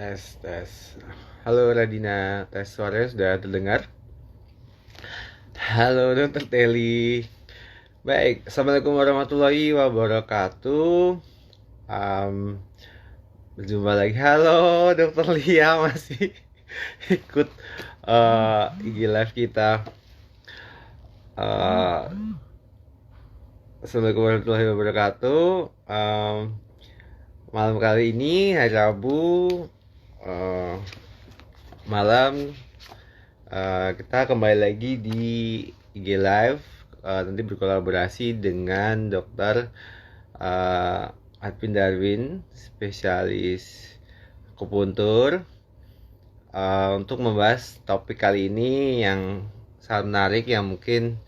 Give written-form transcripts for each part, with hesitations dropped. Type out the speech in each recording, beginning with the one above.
Tes, tes. Halo Radina, tes suaranya sudah terdengar? Halo Dokter Teli. Baik, Assalamualaikum warahmatullahi wabarakatuh. Am, Berjumpa lagi. Halo Dokter Lia masih ikut IG live kita. Eh, Assalamualaikum warahmatullahi wabarakatuh. Malam kali ini hari Rabu eh, malam. Kita kembali lagi di IG Live, nanti berkolaborasi dengan Dokter Arvin Darwin, spesialis akupuntur, untuk membahas topik kali ini yang sangat menarik yang mungkin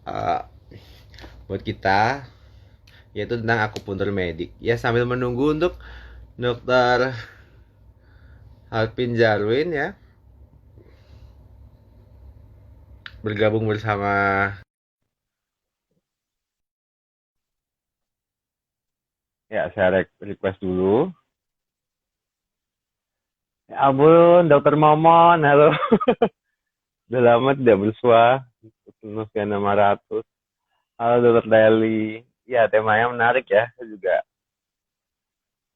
uh, buat kita, yaitu tentang akupuntur medik. Ya, sambil menunggu untuk Dokter Arvin Darwin ya bergabung bersama. Ya, saya request dulu. Ya ampun, Dokter Momon, halo. Udah lama tidak bersua. Penuh sekian 600. Halo Dokter Deli. Ya, temanya menarik ya. Saya juga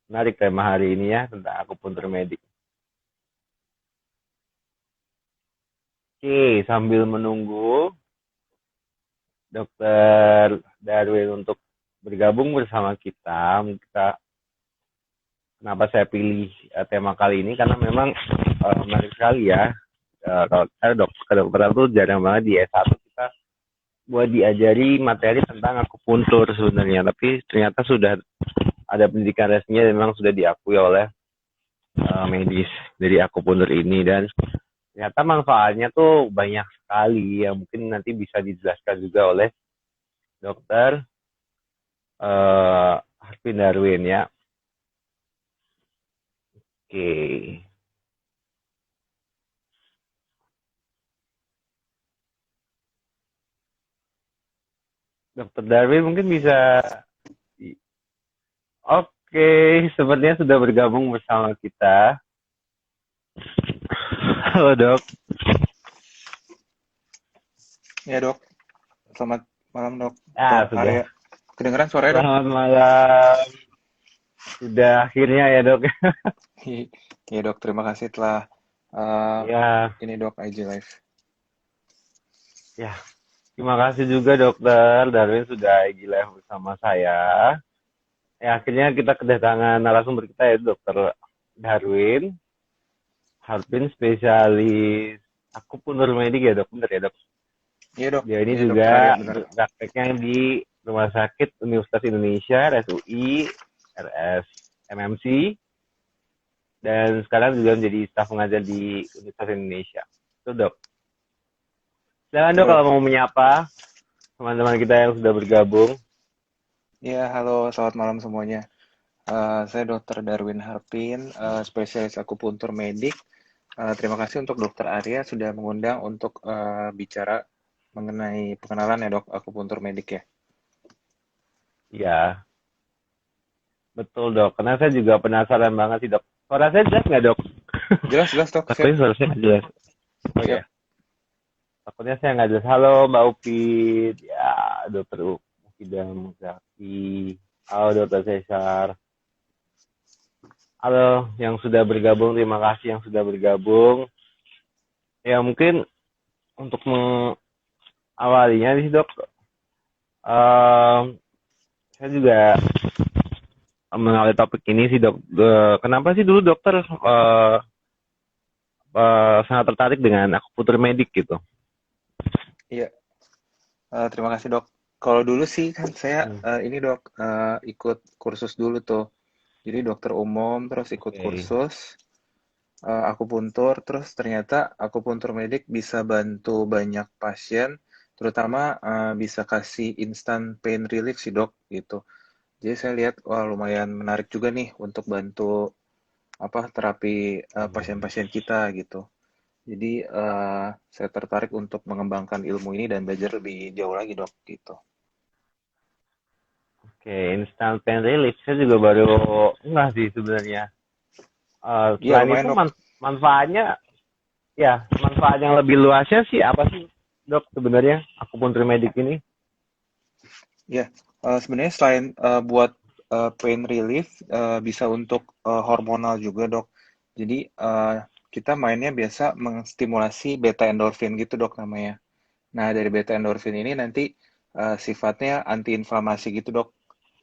menarik tema hari ini ya, tentang akupuntur medik. Oke, sambil menunggu Dokter Darwin untuk bergabung bersama kita, kenapa saya pilih tema kali ini, karena memang menarik sekali ya. Kalau saya kedokteran tuh jarang banget di S1 kita buat diajari materi tentang akupuntur sebenarnya, tapi ternyata sudah ada pendidikan resminya dan memang sudah diakui oleh medis dari akupuntur ini, dan ternyata manfaatnya tuh banyak sekali yang mungkin nanti bisa dijelaskan juga oleh dokter Arvin Darwin ya. Oke. Dokter Darwin mungkin bisa. Oke, sepertinya sudah bergabung bersama kita. Halo dok. Ya dok, selamat malam dok. Sudah. Arya. Kedengeran suaranya dok? Selamat malam. Sudah akhirnya ya dok. Ya dok, terima kasih telah Ya, ini dok IG Live. ya. Terima kasih juga dokter Darwin sudah gila bersama saya. Ya, akhirnya kita kedatangan narasumber kita yaitu dokter Darwin, Arvin spesialis akupuntur medik ya dok, bener ya dok? Iya dok. Dia ini Iya dokter juga Arya benar. prakteknya di Rumah Sakit Universitas Indonesia, RSUI, RSMMC, dan sekarang juga menjadi staf pengajar di Universitas Indonesia. Itu dok. Silakan dok kalau mau menyapa teman-teman kita yang sudah bergabung. Ya halo, selamat malam semuanya. Saya dokter Darwin Harpin, spesialis akupuntur medik. Terima kasih untuk dokter Arya sudah mengundang untuk bicara mengenai pengenalan ya dok, akupuntur medik ya. Ya, betul dok. Karena saya juga penasaran banget sih dok. Suara saya jelas nggak dok? Jelas dok, siap. Takutnya suara saya nggak jelas. Oh Siap. ya, takutnya saya nggak jelas. Halo Mbak Upit, ya dokter Upidam Muzaki. Halo dokter Cesar. Halo yang sudah bergabung, terima kasih yang sudah bergabung. Ya mungkin untuk mengawalinya nih dok, saya juga mengenali topik ini sih dok. Kenapa sih dulu dokter sangat tertarik dengan akupuntur medik gitu? Iya. Terima kasih dok. Kalau dulu sih kan saya ini dok ikut kursus dulu tuh. Jadi dokter umum terus ikut Oke. kursus akupuntur, terus ternyata akupuntur medik bisa bantu banyak pasien, terutama bisa kasih instant pain relief sih dok gitu. Jadi saya lihat wah lumayan menarik juga nih untuk bantu apa terapi pasien-pasien kita gitu. Jadi saya tertarik untuk mengembangkan ilmu ini dan belajar lebih jauh lagi dok gitu. Oke, instant pain relief. Saya juga baru enggak sih sebenarnya. Iya Selain itu lumayan dok. manfaatnya, ya manfaat yang lebih luasnya sih apa sih dok sebenarnya akupuntur medik ini? Ya, sebenarnya selain buat pain relief, bisa untuk hormonal juga dok. Jadi kita mainnya biasa mengstimulasi beta endorfin gitu dok namanya. Nah dari beta endorfin ini nanti sifatnya antiinflamasi gitu dok.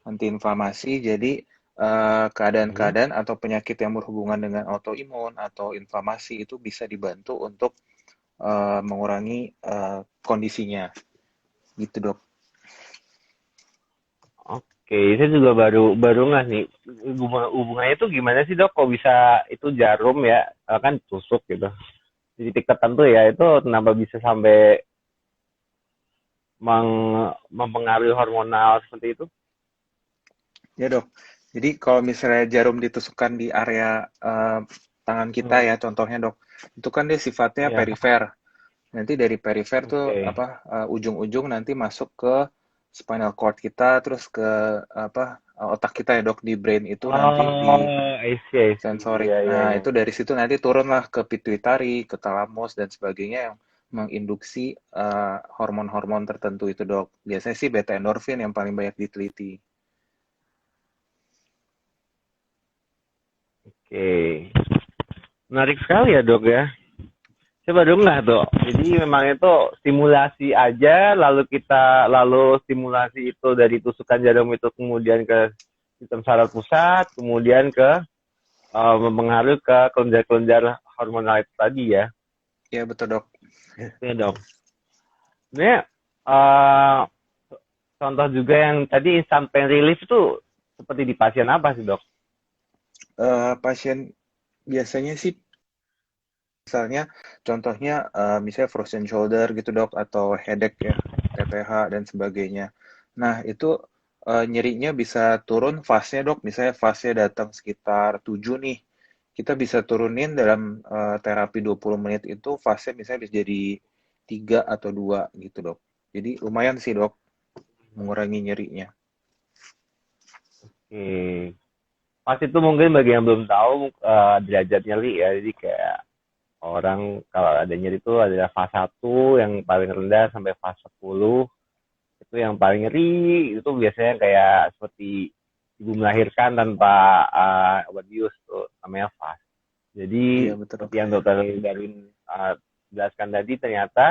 Antiinflamasi jadi Hmm. keadaan-keadaan atau penyakit yang berhubungan dengan autoimun atau inflamasi itu bisa dibantu untuk mengurangi kondisinya gitu dok. Oke, saya juga baru baru nggak nih hubungannya itu gimana sih dok? Kok bisa itu jarum ya, kan tusuk gitu. Di titik tertentu ya itu kenapa bisa sampai mempengaruhi hormonal seperti itu? Ya dok. Jadi kalau misalnya jarum ditusukkan di area tangan kita Hmm, ya, contohnya dok, itu kan dia sifatnya ya, perifer. Nanti dari perifer tuh oke. apa ujung-ujung nanti masuk ke spinal cord kita, terus ke apa otak kita ya dok, di brain itu nanti di Oh, I see. sensorik. Iya, iya, Nah iya. itu dari situ nanti turunlah ke pituitari, ke thalamus dan sebagainya yang menginduksi hormon-hormon tertentu itu dok. Biasanya sih beta endorfin yang paling banyak diteliti. Oke. Menarik sekali ya dok ya. Saya baru nggak tuh. Jadi memang itu stimulasi aja, lalu stimulasi itu dari tusukan jarum itu kemudian ke sistem saraf pusat, kemudian ke mempengaruhi ke kelenjar-kelenjar hormonal itu tadi ya. Ya betul dok. Ya dok. Sebenarnya uh, contoh juga yang tadi instant pain relief itu seperti di pasien apa sih dok? Pasien biasanya sih misalnya contohnya misalnya frozen shoulder gitu dok atau headache ya TPH dan sebagainya. Nah itu nyerinya bisa turun fase-nya dok. Misalnya fase datang sekitar 7 nih. Kita bisa turunin dalam terapi 20 menit itu fase misalnya bisa jadi 3 atau 2 gitu dok. Jadi lumayan sih dok mengurangi nyerinya. Oke. Pas itu mungkin bagi yang belum tahu derajat nyeri ya. Jadi kayak orang kalau ada nyeri itu adalah fase 1 yang paling rendah sampai fase 10 itu yang paling nyeri itu biasanya kayak seperti ibu melahirkan tanpa obat bius tuh namanya fase. Iya Jadi betul dok. seperti yang dokter Darwin jelaskan tadi ternyata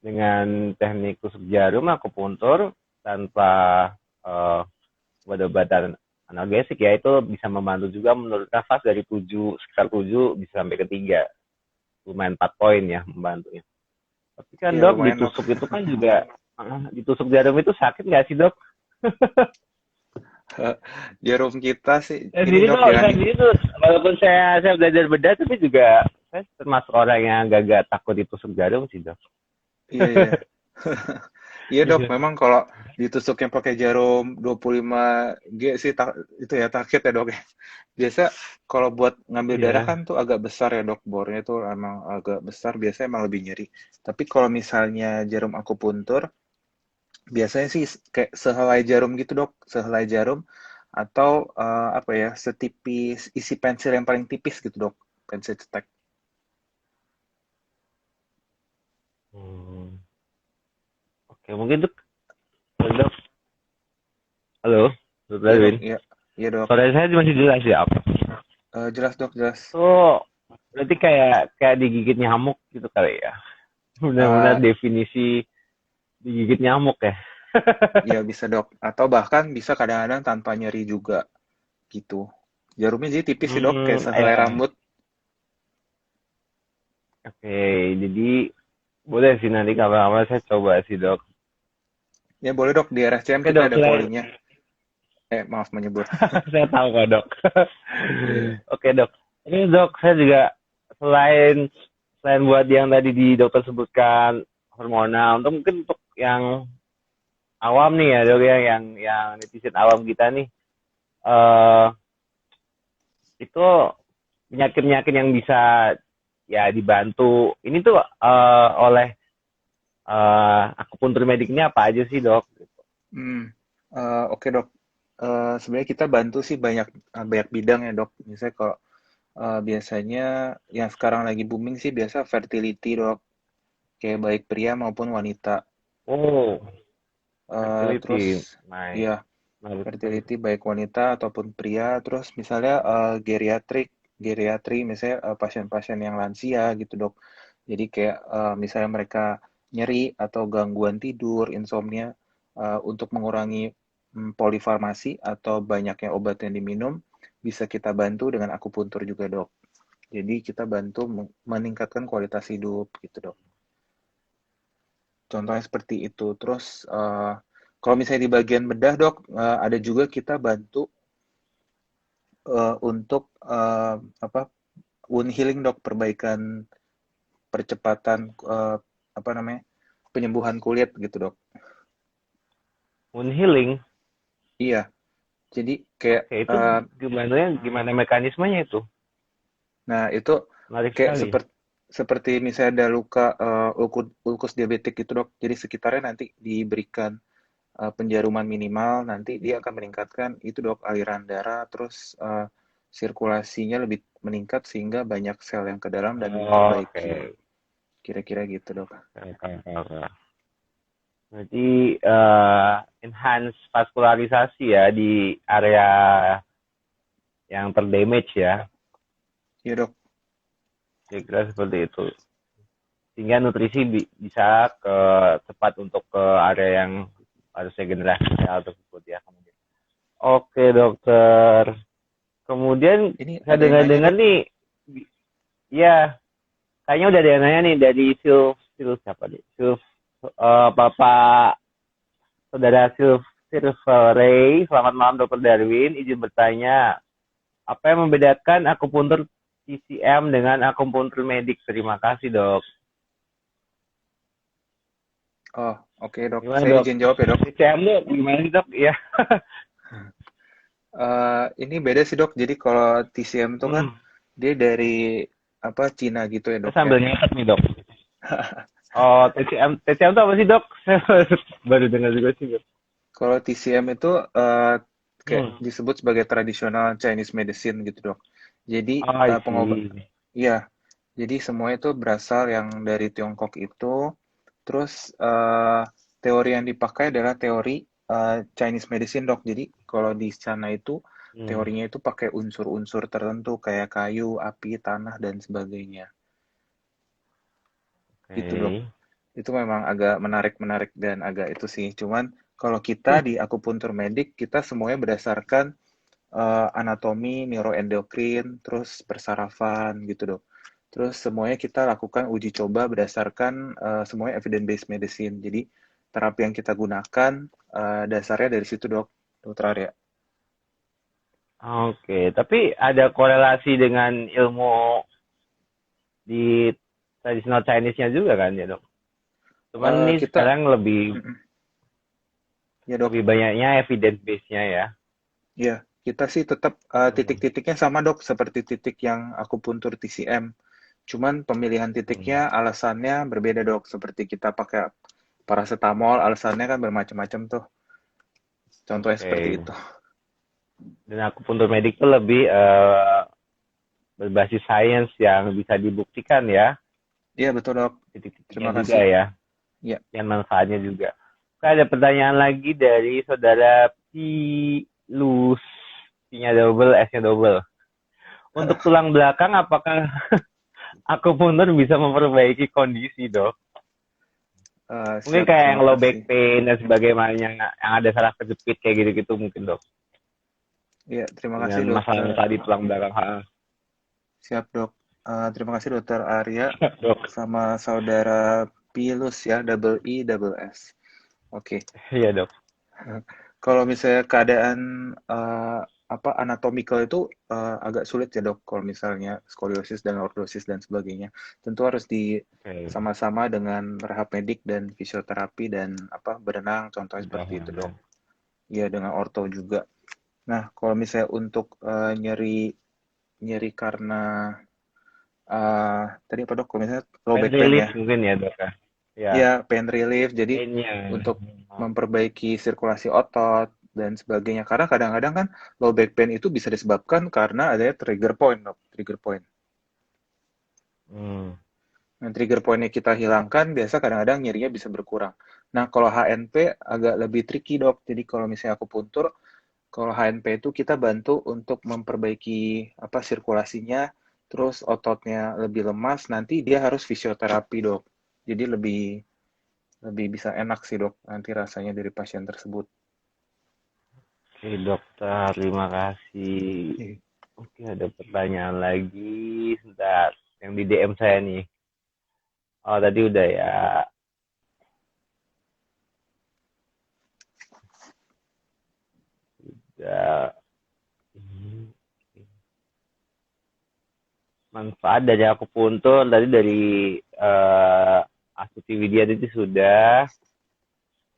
dengan teknik tusuk jarum akupuntur tanpa uh, obat-obatan analgesik ya itu bisa membantu juga menurunkan fase dari 7 sekitar 7 bisa sampai ke 3 lumayan 4 poin ya membantunya. Tapi kan Iya dok lumayan dok. ditusuk itu kan juga ditusuk jarum itu sakit nggak sih dok? Jarum kita sih ini dok Saya jangan. sendiri tuh walaupun saya belajar bedah tapi juga saya termasuk orang yang agak takut ditusuk jarum sih dok. Iya iya. Iya dok, memang kalau ditusuk yang pakai jarum 25G sih itu ya sakit ya dok ya. Biasa kalau buat ngambil darah Iya. kan tuh agak besar ya dok, bornya tuh emang agak besar, biasanya emang lebih nyeri. Tapi kalau misalnya jarum akupuntur, biasanya sih kayak sehelai jarum gitu dok, sehelai jarum atau apa ya, setipis isi pensil yang paling tipis gitu dok, pensil cetek. Hmm. Oke mungkin tuh dok. Halo, dokter Iya dok, Edwin. iya, iya dok. Suara saya masih jelas ya? Jelas dok, jelas. Tuh berarti kayak kayak digigit nyamuk gitu kali ya. Benar-benar Eh, definisi digigit nyamuk ya. Ya bisa dok, atau bahkan bisa kadang-kadang tanpa nyeri juga gitu. Jarumnya jadi tipis sih dok, kayak sehelai Ya. rambut. Oke, jadi boleh sih nanti kapan-kapan saya coba sih dok. Ya boleh dok, di RSCM Oke kita dok, ada selain polinya. Maaf menyebut. saya tahu kok dok. Iya. Oke dok, ini dok saya juga selain selain buat yang tadi di dokter sebutkan hormonal, untuk mungkin untuk yang awam nih ya dok ya, yang netizen awam kita nih, eh itu penyakit-penyakit yang bisa ya dibantu. Ini tuh oleh akupuntur mediknya apa aja sih dok? Hmm. Oke dok. Sebenarnya kita bantu sih banyak banyak bidang ya dok. Misalnya kalau Biasanya yang sekarang lagi booming sih biasa fertility dok, kayak baik pria maupun wanita. Oh, Terus fertility. Nice. ya Menarik sekali. fertility baik wanita ataupun pria. Terus misalnya geriatri misalnya pasien-pasien yang lansia gitu dok. Jadi kayak misalnya mereka nyeri atau gangguan tidur, insomnia, untuk mengurangi polifarmasi atau banyaknya obat yang diminum, bisa kita bantu dengan akupuntur juga dok. Jadi kita bantu meningkatkan kualitas hidup gitu dok. Contohnya seperti itu. Terus kalau misalnya di bagian bedah dok, ada juga kita bantu untuk apa wound healing dok, perbaikan percepatan apa namanya penyembuhan kulit gitu dok. Wound healing. Iya, jadi kayak Oke, itu gimana mekanismenya itu? nah itu Menarik kayak sekali. seperti misalnya ada luka ulkus diabetik gitu dok. Jadi sekitarnya nanti diberikan penjaruman minimal, nanti dia akan meningkatkan itu dok aliran darah, terus sirkulasinya lebih meningkat sehingga banyak sel yang ke dalam dan memperbaiki. Oke. Kira-kira gitu dok. Oke, oke, oke. Berarti enhance vaskularisasi ya di area yang terdamage ya. Iya dok. Kira-kira seperti itu. Sehingga nutrisi bisa cepat untuk ke area yang harusnya generasi sel tersebut ya kemudian. Oke dokter. Kemudian Ini saya ada yang nanya dengar-dengar dok. nih, ya kayaknya udah ada yang nanya nih dari Sil siapa nih? Bapak Saudara Silver Ray. Selamat malam Dokter Darwin. Izin bertanya, apa yang membedakan akupuntur TCM dengan akupuntur medik? Terima kasih dok. Oh, oke dok. Gimana Saya dok? izin jawab ya dok. TCM tuh gimana sih dok? Ya. Ini beda sih dok. Jadi kalau TCM tuh kan Hmm. dia dari apa Cina gitu ya Saya dok ya. sambil nyatet nih dok. Oh, TCM itu apa sih dok? Saya baru dengar juga sih dok. Kalau TCM itu kayak Hmm. disebut sebagai tradisional Chinese medicine gitu dok. Jadi Oh, I pengobat, see. iya. Jadi semuanya itu berasal yang dari Tiongkok itu. Terus teori yang dipakai adalah teori Chinese medicine dok. Jadi kalau di sana itu Hmm. teorinya itu pakai unsur-unsur tertentu kayak kayu, api, tanah dan sebagainya. Gitu dok. Oke. Itu memang agak menarik-menarik dan agak itu sih. Cuman kalau kita di akupuntur medik, kita semuanya berdasarkan anatomi, neuroendokrin, terus persarafan gitu dok. Terus semuanya kita lakukan uji coba berdasarkan semuanya evidence-based medicine. Jadi terapi yang kita gunakan dasarnya dari situ dok, dokter Arya. Oke, tapi ada korelasi dengan ilmu di traditional Chinese-nya juga kan ya dok? Cuman ini Kita, sekarang lebih mm-mm. Ya dok, lebih banyaknya evidence base-nya ya. ya kita sih tetap Hmm. titik-titiknya sama dok, seperti titik yang akupuntur TCM. Cuman pemilihan Hmm. titiknya alasannya berbeda dok, seperti kita pakai paracetamol, alasannya kan bermacam-macam tuh. Contohnya seperti Oke. itu. Dan akupuntur medik itu lebih berbasis sains yang bisa dibuktikan ya, Iya betul dok. titik-titiknya Terima juga kasih. ya, Ya. dan manfaatnya juga. Oke, ada pertanyaan lagi dari saudara Pilus, P-nya double, S-nya double. Untuk tulang belakang, apakah akupuntur bisa memperbaiki kondisi dok? Mungkin Siap, kayak yang terima low back kasih. pain dan sebagainya, yang ada saraf kejepit kayak gitu-gitu mungkin dok. Ya, terima Dengan kasih masalah dokter. yang tadi tulang belakang. Ha, Siap dok. Terima kasih dokter Arya dok. sama saudara Pilus ya, double I, double S. Oke. Iya dok. Kalau misalnya keadaan apa anatomical itu agak sulit ya dok. Kalau misalnya skoliosis dan lordosis dan sebagainya, tentu harus di Oke. sama-sama dengan rehab medik dan fisioterapi dan apa berenang, contohnya seperti itu dok. Udah. Iya dengan orto juga. Nah, kalau misalnya untuk nyeri nyeri karena tadi apa dok? Kalau misalnya low Pain back pain relief ya, mungkin ya dok ya. ya pain relief. Jadi Painnya. untuk memperbaiki sirkulasi otot, dan sebagainya. Karena kadang-kadang kan low back pain itu bisa disebabkan karena adanya trigger point, dok. Trigger point. Hmm. Nah, trigger point-nya kita hilangkan, biasa kadang-kadang nyerinya bisa berkurang. Nah, kalau HNP agak lebih tricky, dok. Jadi kalau misalnya aku puntur, kalau HNP itu kita bantu untuk memperbaiki apa sirkulasinya, terus ototnya lebih lemas, nanti dia harus fisioterapi, dok. Jadi lebih lebih bisa enak sih, dok, nanti rasanya dari pasien tersebut. Oke dokter, terima kasih. Iya. Oke, ada pertanyaan lagi. Sebentar, yang di DM saya nih. Oh, tadi udah ya. Udah. Manfaat dari akupuntur tadi dari Astuti Widya itu sudah.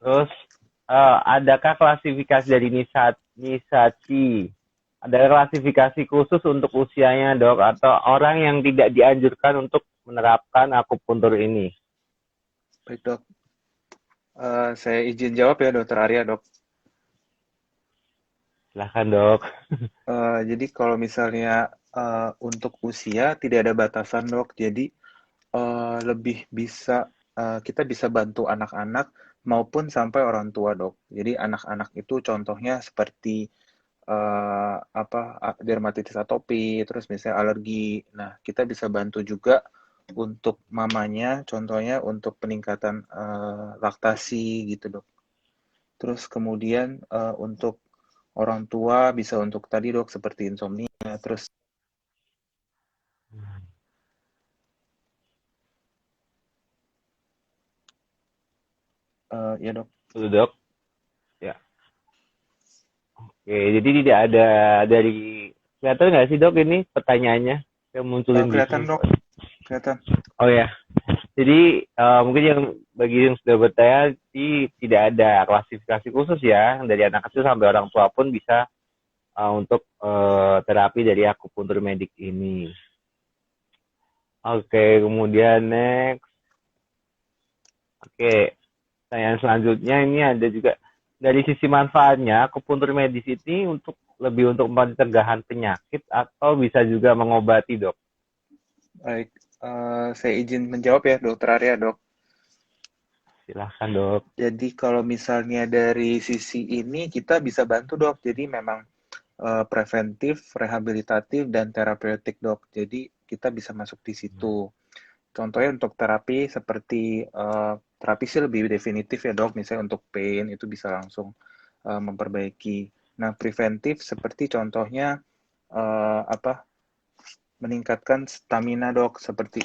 Terus adakah klasifikasi dari Nisachi? Ada klasifikasi khusus untuk usianya, dok, atau orang yang tidak dianjurkan untuk menerapkan akupuntur ini? Baik, dok. Saya izin jawab ya, dokter Arya, dok. Silahkan, dok. Jadi kalau misalnya untuk usia tidak ada batasan, dok. Jadi lebih bisa kita bisa bantu anak-anak maupun sampai orang tua, dok. Jadi anak-anak itu contohnya seperti dermatitis atopi, terus misalnya alergi. Nah, kita bisa bantu juga untuk mamanya, contohnya untuk peningkatan laktasi gitu, dok. Terus kemudian untuk orang tua bisa untuk tadi, dok, seperti insomnia. Terus ya, dok. Tuh, dok. Ya. Oke, jadi tidak ada dari kelihatan nggak sih, dok, ini pertanyaannya yang munculin di Kelihatan, sini? dok. Kelihatan. Oh ya, jadi mungkin yang bagi yang sudah bertanya sih tidak ada klasifikasi khusus ya, dari anak kecil sampai orang tua pun bisa untuk terapi dari akupuntur medik ini. Oke, kemudian next. Oke, pertanyaan selanjutnya ini ada juga dari sisi manfaatnya akupuntur medis ini lebih untuk pencegahan penyakit atau bisa juga mengobati, dok? Baik, saya izin menjawab ya, dokter Arya, dok. Silahkan, dok. Jadi kalau misalnya dari sisi ini kita bisa bantu, dok. Jadi memang preventif, rehabilitatif, dan terapeutik, dok. Jadi kita bisa masuk di situ. Contohnya untuk terapi seperti terapi sih lebih definitif ya, dok. Misalnya untuk pain itu bisa langsung memperbaiki. Nah, preventif seperti contohnya meningkatkan stamina, dok. Seperti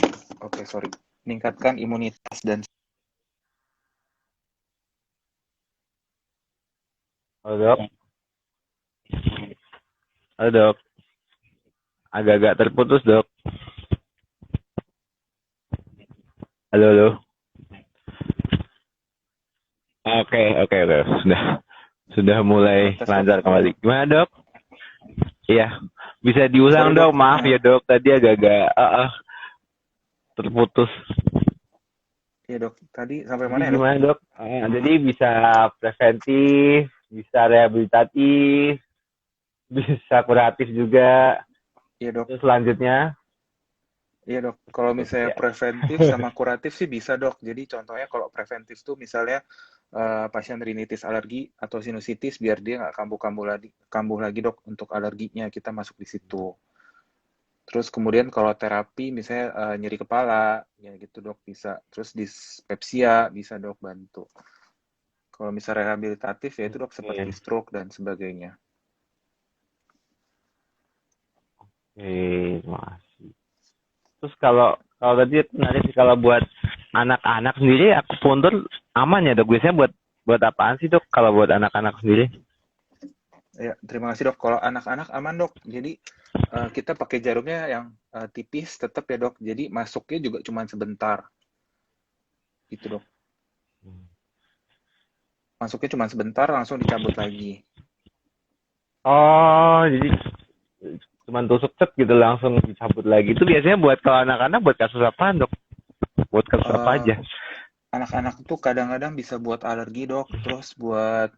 meningkatkan imunitas dan Halo, dok. Halo, dok. Agak-agak terputus, dok. Halo, halo. Oke, oke, oke. Sudah mulai tes, dok. lancar kembali. Gimana, dok? Iya, bisa diulang, Sorry, dok. dok. Maaf ya, dok. Tadi agak-agak terputus. Iya, dok. Tadi sampai Jadi mana ya, dok? gimana, dok? Jadi bisa preventif, bisa rehabilitatif, bisa kuratif juga. Iya, dok. Terus selanjutnya, Iya, dok. Kalau dok, misalnya ya. preventif sama kuratif sih bisa, dok. Jadi contohnya kalau preventif tuh misalnya pasien rinitis alergi atau sinusitis biar dia nggak kambuh lagi, dok, untuk alerginya kita masuk di situ. Terus kemudian kalau terapi misalnya nyeri kepala, ya gitu, dok, bisa. Terus dispepsia bisa, dok, bantu. Kalau misalnya rehabilitatif ya itu, dok, seperti Oke, stroke dan sebagainya. oke, makasih. Terus kalau kalau tadi menarik sih kalau buat anak-anak sendiri akupuntur aman ya, dok? Biasanya buat apaan sih, dok, kalau buat anak-anak sendiri? Ya, terima kasih, dok. Kalau anak-anak aman, dok. Jadi kita pakai jarumnya yang tipis tetap ya, dok. Jadi masuknya juga cuma sebentar. Gitu, dok. Masuknya cuma sebentar langsung dicabut lagi. Oh, jadi cuma tusuk cet gitu langsung dicabut lagi. Itu biasanya buat kalau anak-anak buat kasus apaan, dok? Buat kasus apa Eh, aja? Anak-anak tuh kadang-kadang bisa buat alergi, dok. Terus buat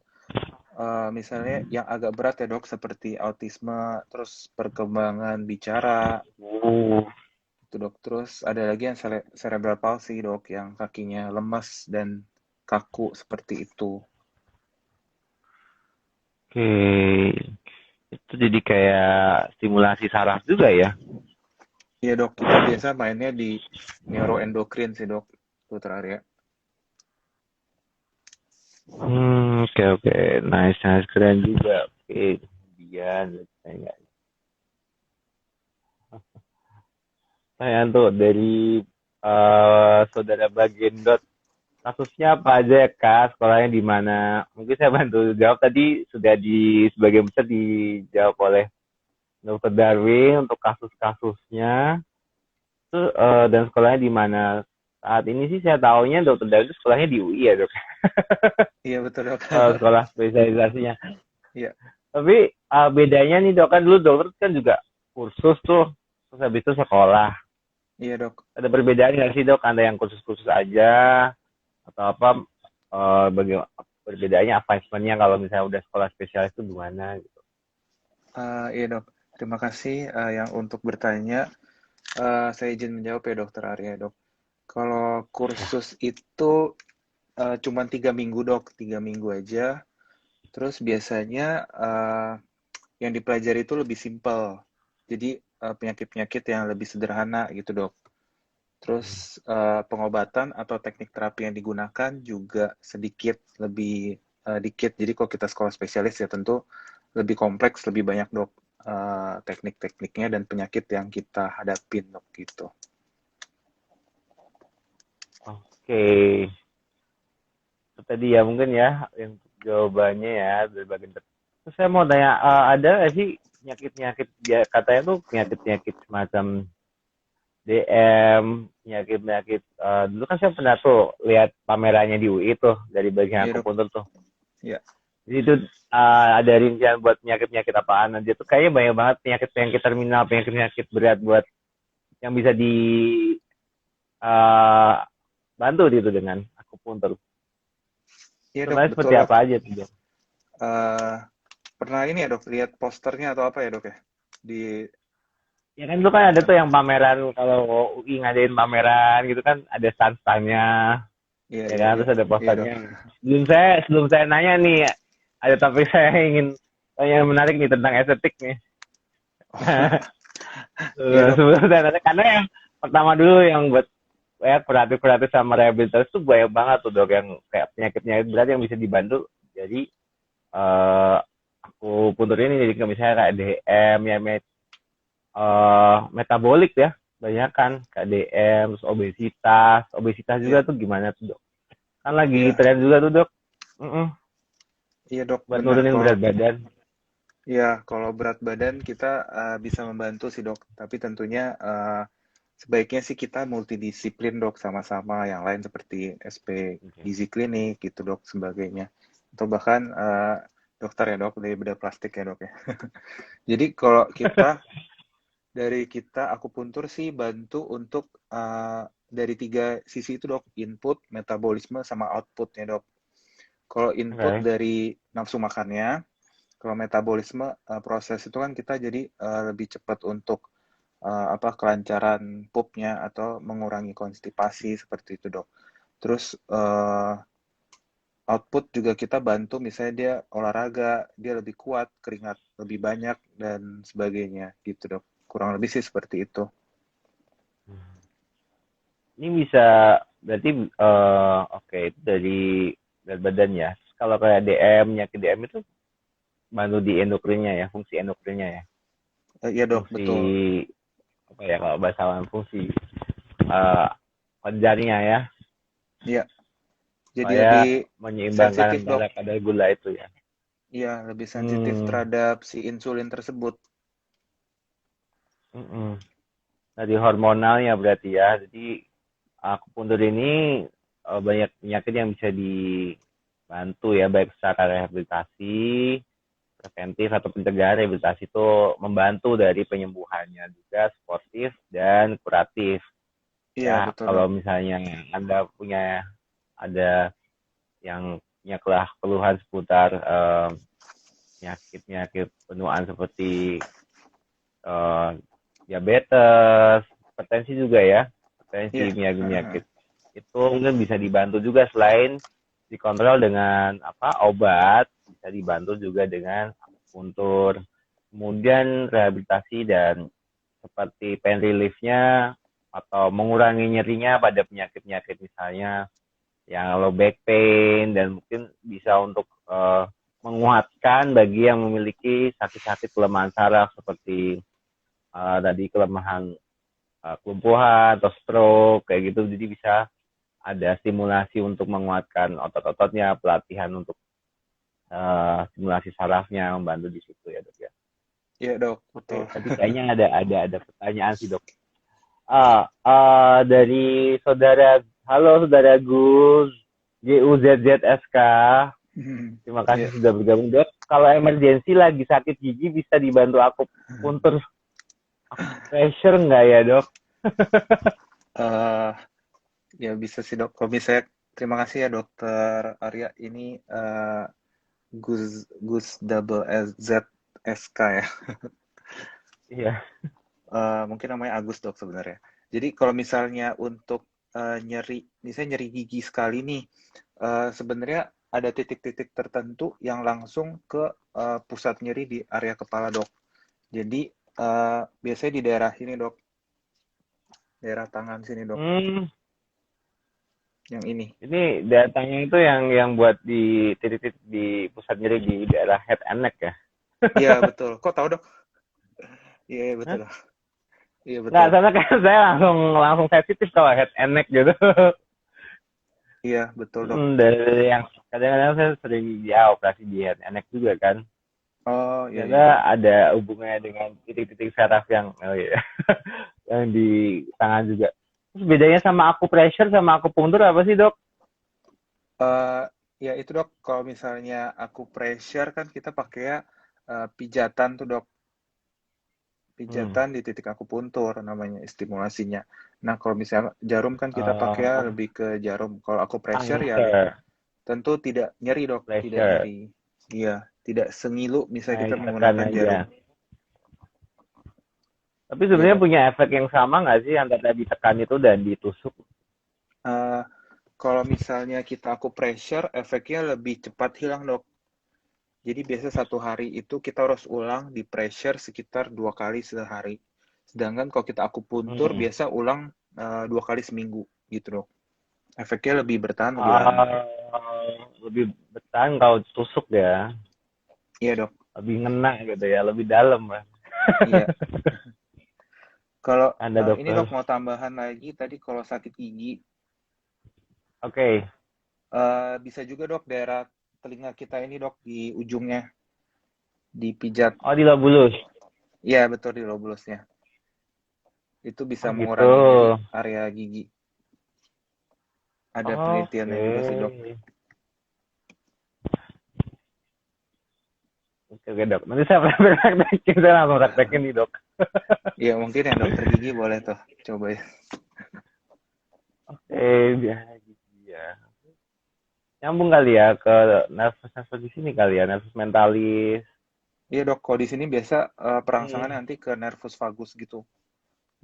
Misalnya yang agak berat ya dok, seperti autisme, terus perkembangan bicara, Oh, itu dok. Terus ada lagi yang cerebral palsy dok, yang kakinya lemas dan kaku seperti itu. oke. Itu jadi kayak stimulasi saraf juga ya? Iya dok, kita biasa mainnya di neuroendokrin sih dok, dokter Arya. Oke oke. Nice nice keren juga. Oke. Kemudian saya nggak saya tuh dari saudara bagian dot kasusnya apa aja ya kak? Sekolahnya di mana? Mungkin saya bantu jawab tadi sudah di sebagian besar dijawab oleh Dokter Darwin untuk kasus-kasusnya. Terus dan sekolahnya di mana? Saat ini sih saya tahunya Dokter Darwin itu sekolahnya di UI ya dok. Iya betul dok. Sekolah spesialisasinya. Iya, Tapi bedanya nih dok kan dulu dokter kan juga kursus tuh, terus habis itu sekolah. iya dok. Ada perbedaan nggak sih dok? Ada yang kursus-kursus aja atau apa? Bagaimana perbedaannya advicementnya kalau misalnya udah sekolah spesialis itu gimana gitu? Iya dok. Terima kasih yang untuk bertanya. Saya izin menjawab ya dokter Arya dok. Kalau kursus itu cuma 3 minggu dok, 3 minggu aja. Terus biasanya yang dipelajari itu lebih simpel. Jadi penyakit-penyakit yang lebih sederhana gitu dok. Terus pengobatan atau teknik terapi yang digunakan juga sedikit lebih dikit. Jadi kalau kita sekolah spesialis ya tentu lebih kompleks, lebih banyak dok teknik-tekniknya dan penyakit yang kita hadapin dok gitu. Oke, itu tadi ya mungkin ya yang jawabannya ya dari bagian terus saya mau tanya ada nggak sih penyakit-penyakit ya katanya tuh penyakit-penyakit semacam DM, penyakit-penyakit dulu kan saya pernah tuh lihat pamerannya di UI tuh dari bagian Iya dok. akupuntur tuh. Iya. Jadi itu ada rincian buat penyakit-penyakit apaan aja tuh kayaknya banyak banget penyakit-penyakit terminal, penyakit-penyakit berat buat yang bisa di uh, bantu gitu dengan akupuntur. Iya dok, Sebenarnya betul seperti dok. apa aja tuh dok? Eh, Pernah ini ya dok, lihat posternya atau apa ya dok ya? Di Ya kan itu kan ada tuh yang pameran kalau UI ngadain pameran gitu kan ada stand-standnya iya ya iya kan iya terus ada iya dok. posternya. Sebelum saya nanya nih ada topik saya ingin tanya yang menarik nih tentang estetik nih. Iya dok. Sebelum saya nanya karena yang pertama dulu yang buat ya kreatif sama rehabilitasi tuh banyak banget tuh dok yang kayak penyakit-penyakit berat yang bisa dibantu. Jadi eh aku puntur ini jadi misalnya kayak DM ya metabolik ya banyak kan KDM terus obesitas Iya juga tuh gimana tuh dok kan lagi iya tren juga tuh dok. Mm-mm. iya dok, Buat benar. nurunin Kalau berat badan. kalau berat badan kita bisa membantu sih dok, tapi tentunya sebaiknya sih kita multidisiplin dok, sama-sama yang lain seperti SP Okay. gizi klinik gitu dok sebagainya, atau bahkan dokter ya dok dari bedah plastik ya dok ya. Jadi kalau kita akupuntur sih bantu untuk dari 3 sisi itu dok, input, metabolisme, sama output ya dok. Kalau input Okay. dari nafsu makannya, kalau metabolisme proses itu kan kita jadi lebih cepat untuk kelancaran pupnya atau mengurangi konstipasi seperti itu dok. Terus output juga kita bantu misalnya dia olahraga, dia lebih kuat, keringat lebih banyak dan sebagainya gitu dok. Kurang lebih sih seperti itu. Ini bisa berarti oke itu dari berat badan ya. Terus kalau kayak DM penyakit DM itu bantu di endokrinnya ya fungsi endokrinnya ya Iya dok, fungsi betul. apa ya kalau bahasa lain fungsi uh, kelenjarnya ya Iya, jadi supaya lebih menyeimbangkan sensitif dok. kadar gula itu ya. Iya, lebih sensitif Hmm, terhadap si insulin tersebut. mm-mm. Dari hormonalnya berarti ya. Jadi akupuntur ini banyak penyakit yang bisa dibantu ya baik secara rehabilitasi, preventif atau pencegahan rehabilitasi itu membantu dari penyembuhannya juga sportif dan kuratif. Iya, Ya betul kalau dok. misalnya Anda punya ada yang banyaklah keluhan seputar penyakit-penyakit penuaan seperti eh, diabetes, hipertensi juga ya, hipertensi, Iya. penyakit-penyakit itu mungkin bisa dibantu juga selain dikontrol dengan obat, bisa dibantu juga dengan akupuntur, kemudian rehabilitasi dan seperti pain relief-nya atau mengurangi nyerinya pada penyakit-penyakit misalnya yang low back pain dan mungkin bisa untuk menguatkan bagi yang memiliki sakit-sakit kelemahan saraf seperti tadi kelemahan kelumpuhan atau stroke kayak gitu, jadi bisa ada stimulasi untuk menguatkan otot-ototnya, pelatihan untuk stimulasi sarafnya membantu di situ ya dok ya. Iya dok, betul. Oke, tadi kayaknya ada pertanyaan sih dok. Dari saudara, halo saudara Gus, GUZZSK, terima kasih Iya. sudah bergabung dok. Kalau emergensi lagi sakit gigi bisa dibantu aku puntur pressure nggak ya dok? Eh, ya bisa sih dok. Kalau misalnya, terima kasih ya dokter Arya. Ini Gus double Z SK ya. Iya. Mungkin namanya Agus dok sebenarnya. Jadi kalau misalnya untuk misalnya nyeri gigi sekali nih, sebenarnya ada titik-titik tertentu yang langsung ke pusat nyeri di area kepala dok. Jadi biasanya di daerah sini dok, daerah tangan sini dok, yang ini. Ini datanya itu yang buat di titik-titik di pusat nyeri di daerah head and neck ya? Iya betul. Kok tahu dok? Iya betul. Hah? Iya Nggak, betul. soalnya kan saya langsung sensitif kalau head and neck gitu. Iya betul dok. Dari yang kadang-kadang saya sering operasi di head and neck juga kan. Oh iya iya. Ternyata ada hubungannya dengan titik-titik saraf yang yang di tangan juga. Terus bedanya sama acupressure sama acupunctur apa sih dok? Eh ya itu dok. Kalau misalnya aku pressure kan kita pakai pijatan tuh dok. Hmm. Pijatan di titik akupuntur namanya stimulasinya. Nah, kalau misalnya jarum kan kita pakai lebih ke jarum. Kalau aku pressure ya Puncture, tentu tidak nyeri, Dok, tidak pressure. nyeri. Iya, tidak sengilu misalnya kita Tekan menggunakan aja. jarum. Tapi Iya, sebenarnya Dok. punya efek yang sama nggak sih antara ditekan itu dan ditusuk? Eh, kalau misalnya kita aku pressure, efeknya lebih cepat hilang, Dok. Jadi biasa 1 hari itu kita harus ulang di pressure sekitar 2 kali sehari. Sedangkan kalau kita akupuntur Hmm. biasa ulang 2 kali seminggu gitu, Dok. Efeknya lebih bertahan lebih lama. Ah, lebih bertahan kalau tusuk ya, Iya dok, lebih ngena gitu ya, lebih dalam lah. iya. Kalau Anda ini dok dokter. mau tambahan lagi tadi kalau sakit gigi Oke. bisa juga dok daerah telinga kita ini dok di ujungnya dipijat. Oh di lobulus. Iya betul di lobulusnya. Itu bisa Oh gitu. mengurangi nyeri area gigi. Ada penelitiannya Oke. juga sih dok. Oke, oke dok. Nanti saya praktekin, saya langsung praktekin nih dok. Iya mungkin yang dokter gigi boleh tuh coba ya. Oke, biar gigi ya. Nyambung kali ya ke nervus-nervus di sini kali ya, nervus mentalis. Iya dok, kalau di sini biasa perangsangannya Hmm. nanti ke nervus vagus gitu.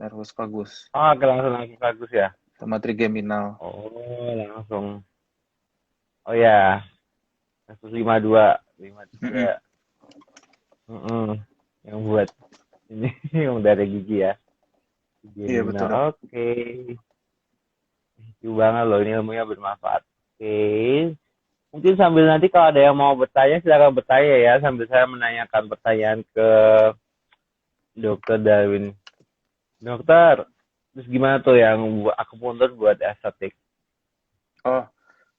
Nervus vagus Oh, oke, langsung langsung bagus ya. sama trigeminal. Oh, langsung. Oh ya, nervus 52, 53. Mm-mm. Yang buat ini yang dari gigi ya. Iya betul dok. Gimana? Oke. Thank you banget loh, ini ilmunya bermanfaat. Oke. Mungkin sambil nanti kalau ada yang mau bertanya, silakan bertanya ya. Sambil saya menanyakan pertanyaan ke Dokter Darwin. Dokter, terus gimana tuh yang buat akupuntur buat estetik? Oh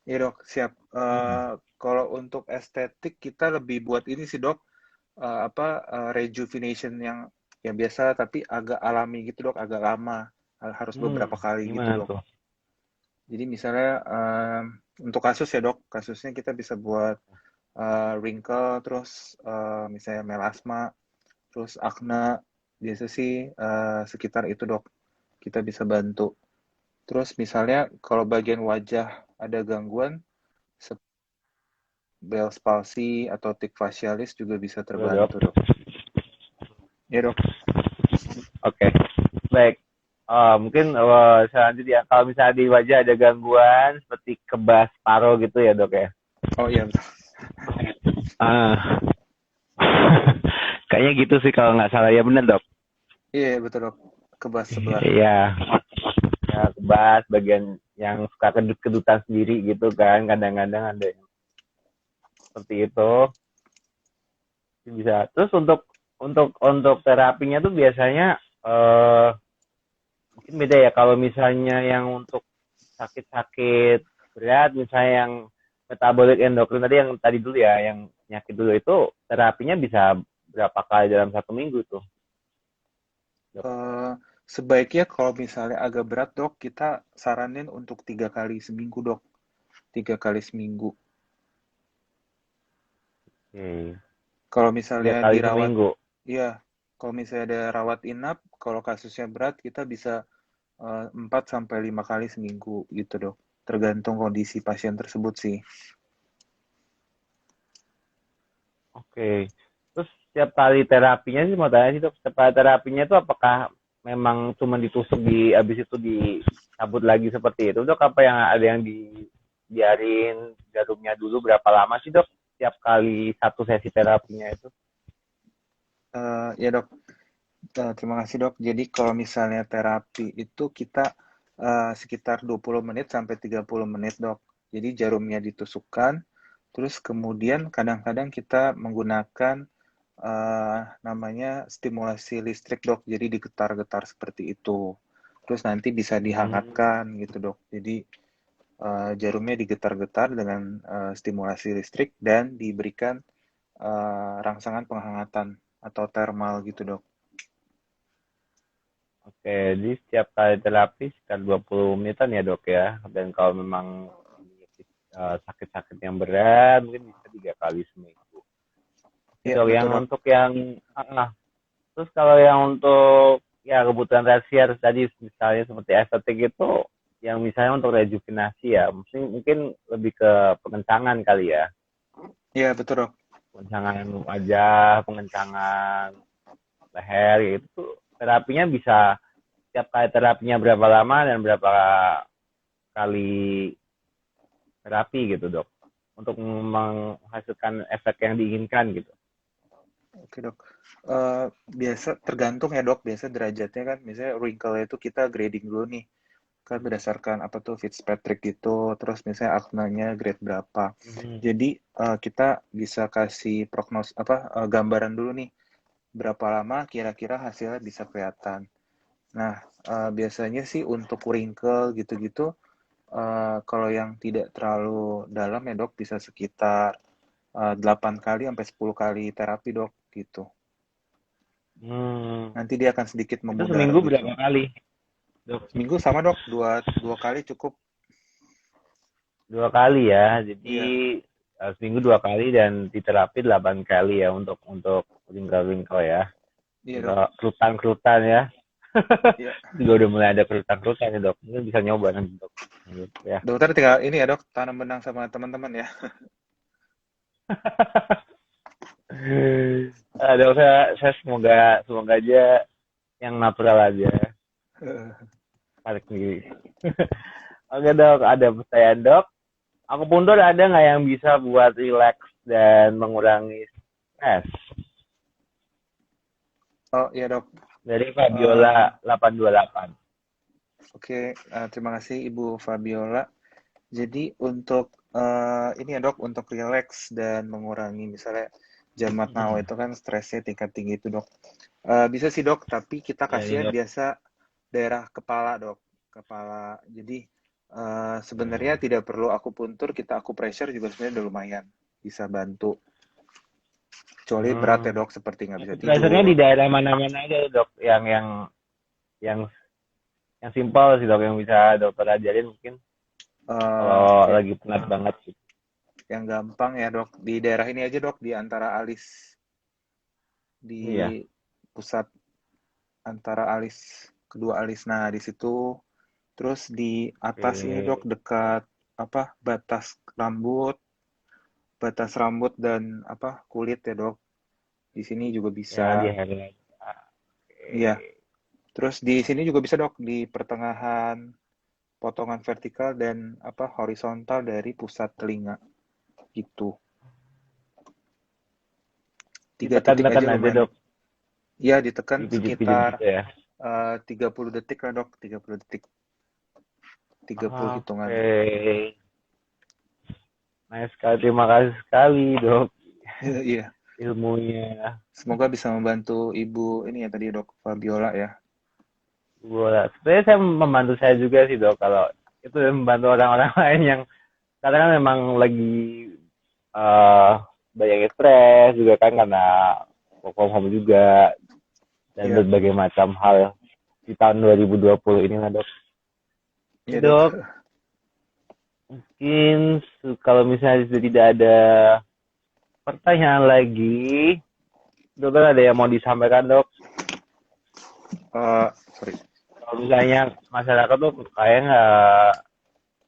iya dok, siap. Hmm. Kalau untuk estetik kita lebih buat ini sih dok, rejuvenation yang biasa tapi agak alami gitu dok, agak lama, harus beberapa kali gitu Gimana dok. tuh? Jadi misalnya untuk kasus ya dok, kasusnya kita bisa buat wrinkle, terus misalnya melasma, terus akne, biasa sih sekitar itu dok, kita bisa bantu. Terus misalnya kalau bagian wajah ada gangguan, Bell's palsy atau tic facialis juga bisa Halo, Dok. terbantu, dok. Ya, dok. Oke, baik. Mungkin selanjutnya kalau misalnya di wajah ada gangguan seperti kebas paru gitu ya, Dok ya. Oh iya, betul. Ah, kayaknya gitu sih kalau nggak salah ya, bener, Dok. Iya, betul, dok. Kebas sebelah. Iya, ya kebas bagian yang suka kedut-kedutan sendiri gitu kan, kadang-kadang ada yang seperti itu. Bisa. Terus untuk terapinya tuh biasanya mungkin beda ya kalau misalnya yang untuk sakit-sakit berat, misalnya yang metabolik endokrin tadi, yang tadi dulu ya, yang penyakit dulu itu terapinya bisa berapa kali dalam 1 minggu tuh, Dok? Eh, Sebaiknya kalau misalnya agak berat, dok, kita saranin untuk 3 kali seminggu, dok. 3 kali seminggu. Hmm. Kalau Tiga misalnya kali dirawat, seminggu. iya. Kalau misalnya ada rawat inap, kalau kasusnya berat, kita bisa 4 sampai 5 kali seminggu gitu, dok. Tergantung kondisi pasien tersebut sih. Oke. Terus setiap kali terapinya sih mau tanya sih, Dok, setiap kali terapinya itu apakah memang cuma ditusuk di habis itu dicabut lagi seperti itu, Dok? Apa yang ada yang dibiarin jarumnya dulu berapa lama sih, Dok? Setiap kali satu sesi terapinya itu? Ya, dok. Terima kasih, dok. Jadi kalau misalnya terapi itu kita sekitar 20 menit sampai 30 menit, dok. Jadi jarumnya ditusukkan, terus kemudian kadang-kadang kita menggunakan namanya stimulasi listrik, dok. Jadi digetar-getar seperti itu. Terus nanti bisa Hmm, dihangatkan gitu, dok. Jadi jarumnya digetar-getar dengan stimulasi listrik dan diberikan rangsangan penghangatan atau thermal gitu, dok. oke. Jadi setiap kali terapi sekitar 20 menitan ya, Dok ya. Dan kalau memang sakit-sakit yang berat mungkin bisa 3 kali seminggu. Oke, Iya, Dok. Yang betul, dok. untuk yang terus kalau yang untuk ya kebutuhan tersier tadi misalnya seperti estetik itu, yang misalnya untuk rejuvenasi ya, mungkin lebih ke pengencangan kali ya. Iya, betul, dok. Pengencangan wajah, pengencangan leher gitu tuh terapinya bisa, setiap kali terapinya berapa lama dan berapa kali terapi gitu, Dok, untuk menghasilkan efek yang diinginkan gitu. Oke, dok. Biasa tergantung ya, dok. Biasa derajatnya kan, misalnya wrinkle itu kita grading dulu nih. Kan berdasarkan apa tuh Fitzpatrick gitu, terus misalnya aknanya grade berapa. Hmm. Jadi kita bisa kasih gambaran dulu nih, berapa lama kira-kira hasilnya bisa kelihatan. Nah, biasanya sih untuk wrinkle gitu-gitu, kalau yang tidak terlalu dalam ya, dok, bisa sekitar 8 kali sampai 10 kali terapi, dok, gitu. Hmm. Nanti dia akan sedikit Itu memudar seminggu gitu. berapa kali, Dok? Seminggu sama, dok, dua kali cukup. 2 kali ya. Jadi Iya, seminggu 2 kali dan di terapi 8 kali ya untuk wrinkle-wrinkle ya. iya, dok. Untuk kerutan-kerutan ya. Iya. Juga udah mulai ada kerutan-kerutan ya, Dok. Mungkin bisa nyoba nanti, Dok. Gitu ya. Dokter tinggal ini ya, dok, tanam benang sama teman-teman ya. Dok, saya semoga semoga aja yang natural aja. Tarik sendiri. Oke, Dok, ada pertanyaan, Dok. Aku puntur ada nggak yang bisa buat relax dan mengurangi stres? Oh iya, dok. Dari Eh, Fabiola 828. oke, terima kasih Ibu Fabiola. Jadi untuk ini ya, dok, untuk relax dan mengurangi misalnya jamat now itu kan stresnya tingkat tinggi itu, dok. Bisa sih, dok, tapi kita Ya, ini, kasihnya Dok. biasa daerah kepala, dok. Kepala. Jadi sebenarnya tidak perlu akupuntur, kita akupressure juga sebenarnya udah lumayan bisa bantu. Kecuali berat ya, Hmm. dok, seperti nggak bisa Pressure-nya tidur. di daerah mana-mana aja, Dok. Yang yang simpel sih, Dok, yang bisa dokter ajarin mungkin kalau Ya, lagi penat banget gitu. yang gampang ya, dok, di daerah ini aja, dok, di antara alis, Iya. di pusat antara alis, kedua alis. Nah, di situ, terus di atas ini, dok, Oke. dekat apa batas rambut, batas rambut dan kulit ya dok. Di sini juga Ya, di bisa. highlight. Iya. Oke. Terus di sini juga bisa dok di pertengahan potongan vertikal dan horizontal dari pusat telinga gitu. 3 titik Ditekan-tekan aja aja lumayan dok, dok. Iya ditekan dipijit-pijit sekitar gitu ya. 30 detik lah dok, 30 detik, 30 hitungan. Oke, nice sekali, terima kasih sekali dok Iya. ilmunya. Semoga bisa membantu ibu ini ya tadi dok Fabiola ya. Bola. Sebenarnya saya membantu saya juga sih dok, kalau itu membantu orang-orang lain yang kadang kan memang lagi eh banyak stres juga kan karena work from home juga dan Iya, berbagai macam hal di tahun 2020 ini lah dok. Oke iya dok. dok, mungkin kalau misalnya sudah tidak ada pertanyaan lagi, dokter ada yang mau disampaikan dok? Sorry. Kalau misalnya masyarakat tuh kayak nggak,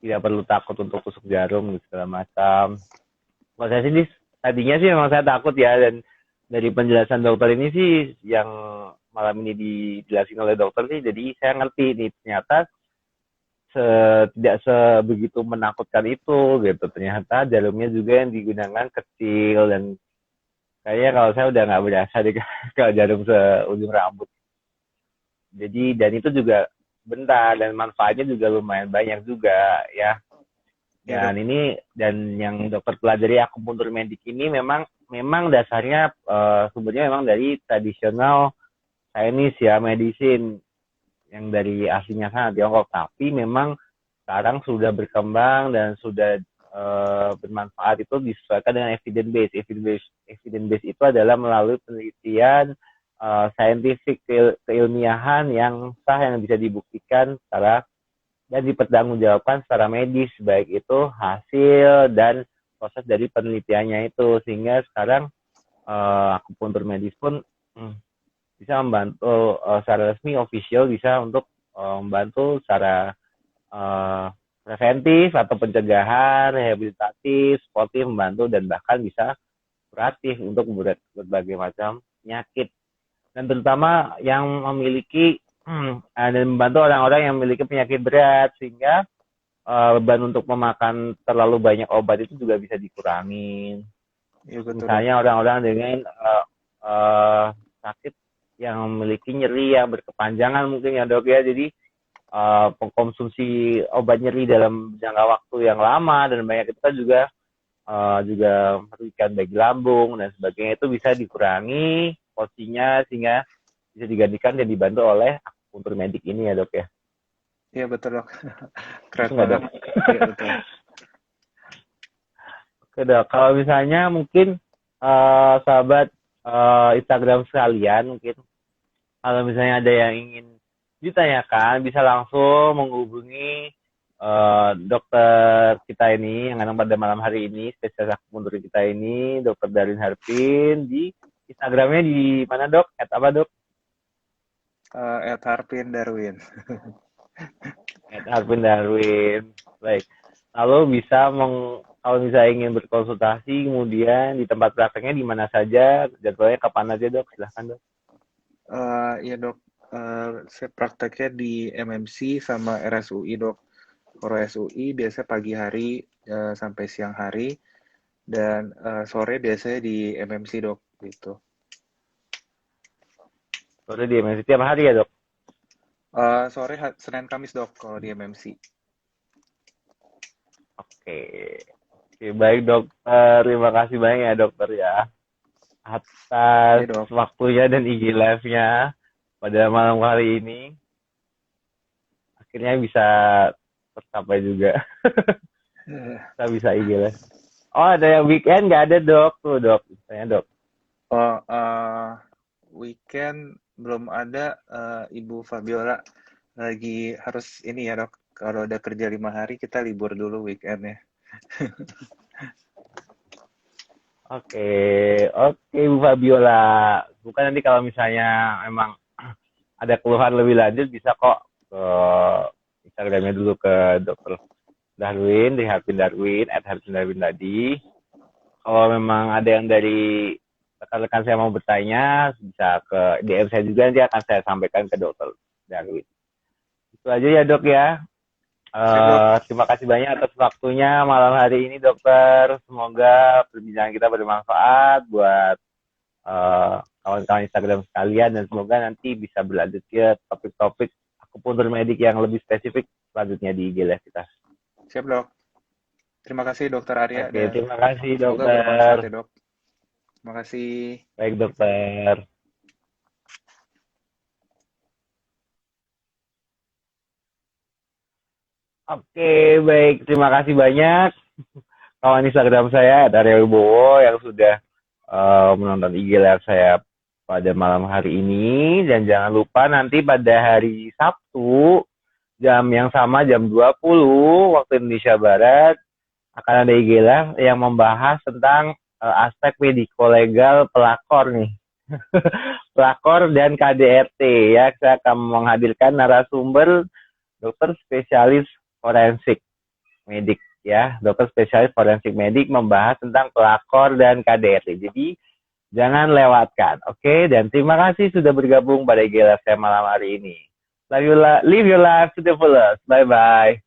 tidak perlu takut untuk tusuk jarum gitu segala macam. Kalau saya sih tadinya sih memang saya takut ya, dan dari penjelasan dokter ini sih yang malam ini dijelasin oleh dokter sih, jadi saya ngerti nih ternyata tidak sebegitu menakutkan itu gitu. Ternyata jarumnya juga yang digunakan kecil, dan kayaknya kalau saya udah nggak berasa deh kalau jarum seujung rambut. Jadi dan itu juga bentar dan manfaatnya juga lumayan banyak juga ya. Iya dok. Dan yang dokter pelajari akupuntur medik ini memang dasarnya sumbernya memang dari tradisional Chinese ya, medicine yang dari aslinya sana Tiongkok, tapi memang sekarang sudah berkembang dan sudah bermanfaat itu disesuaikan dengan evidence base. Evidence base itu adalah melalui penelitian saintifik keilmiahan yang sah, yang bisa dibuktikan secara dan dipertanggungjawabkan secara medis, baik itu hasil dan proses dari penelitiannya itu, sehingga sekarang akupuntur medis pun bisa membantu secara resmi official, bisa untuk membantu secara uh, preventif atau pencegahan, rehabilitatif, sportif, membantu dan bahkan bisa kuratif untuk berbagai macam penyakit, dan terutama yang memiliki dan membantu orang-orang yang memiliki penyakit berat, sehingga beban untuk memakan terlalu banyak obat itu juga bisa dikurangi. Iya betul dok. Misalnya orang-orang dengan sakit yang memiliki nyeri yang berkepanjangan mungkin ya dok ya, jadi pengkonsumsi obat nyeri dalam jangka waktu yang lama dan banyak itu kan juga merugikan bagi lambung dan sebagainya, itu bisa dikurangi porsinya sehingga bisa digantikan dan dibantu oleh akupuntur medik ini ya dok ya. Iya betul dok. Itu Keren nggak banget. dok? Iya betul. Oke dok, kalau misalnya mungkin sahabat Instagram sekalian, mungkin kalau misalnya ada yang ingin ditanyakan bisa langsung menghubungi dokter kita ini yang ada pada malam hari ini, spesialis akupuntur kita ini, Dokter Darwin Harpin, di Instagramnya di mana dok? Apa dok? Harpin Darwin. Harpin Darwin. Baik. Lalu bisa kalau misalnya ingin berkonsultasi, kemudian di tempat prakteknya di mana saja, jadwalnya kapan aja dok? Silahkan dok. Iya dok. Saya prakteknya di MMC sama RSUI dok. Kalau RSUI biasanya pagi hari sampai siang hari dan sore biasanya di MMC dok gitu. Sore di MSC tiap hari ya dok? Sore Senin Kamis dok kalau di MMC. Oke. Oke, baik dokter. Terima kasih banyak ya dokter ya Iya atas dok. waktunya dan IG live-nya pada malam hari ini. Akhirnya bisa tercapai juga. Kita bisa IG live. Oh, ada yang weekend nggak ada dok? Tuh dok, misalnya dok. Oh, weekend belum ada. Ibu Fabiola lagi harus ini ya dok. Kalau udah kerja 5 hari kita libur dulu weekendnya. Oke, oke Bu Fabiola. Bukan nanti kalau misalnya memang ada keluhan lebih lanjut bisa kok ke Instagramnya dulu ke Dokter Darwin, di Harpin Darwin, @Harpin Darwin tadi. kalau memang ada yang dari rekan-rekan saya mau bertanya, bisa ke DM saya juga, nanti akan saya sampaikan ke dokter Darwin. Itu aja ya dok ya. Siap, Dok. Terima kasih banyak atas waktunya malam hari ini dokter. Semoga perbincangan kita bermanfaat buat kawan-kawan Instagram sekalian, dan semoga nanti bisa berlanjut ke topik-topik akupuntur medik yang lebih spesifik selanjutnya di IG Live kita. Siap, Dok. Terima kasih Dokter Arya Oke, dan terima kasih semoga dokter. bermanfaat ya, Dok. Terima kasih. Baik dokter. Oke, baik. Terima kasih banyak kawan Instagram saya, Arya Wibowo, yang sudah menonton IG Live saya pada malam hari ini. Dan jangan lupa nanti pada hari Sabtu, jam yang sama, jam 20 waktu Indonesia Barat, akan ada IG Live yang membahas tentang aspek mediko-legal pelakor nih. Pelakor dan KDRT ya. Saya akan menghadirkan narasumber dokter spesialis forensik medik ya, dokter spesialis forensik medik membahas tentang pelakor dan KDRT. Jadi jangan lewatkan, oke? Dan terima kasih sudah bergabung pada IG Live saya malam hari ini. Live your life to the fullest. Bye bye.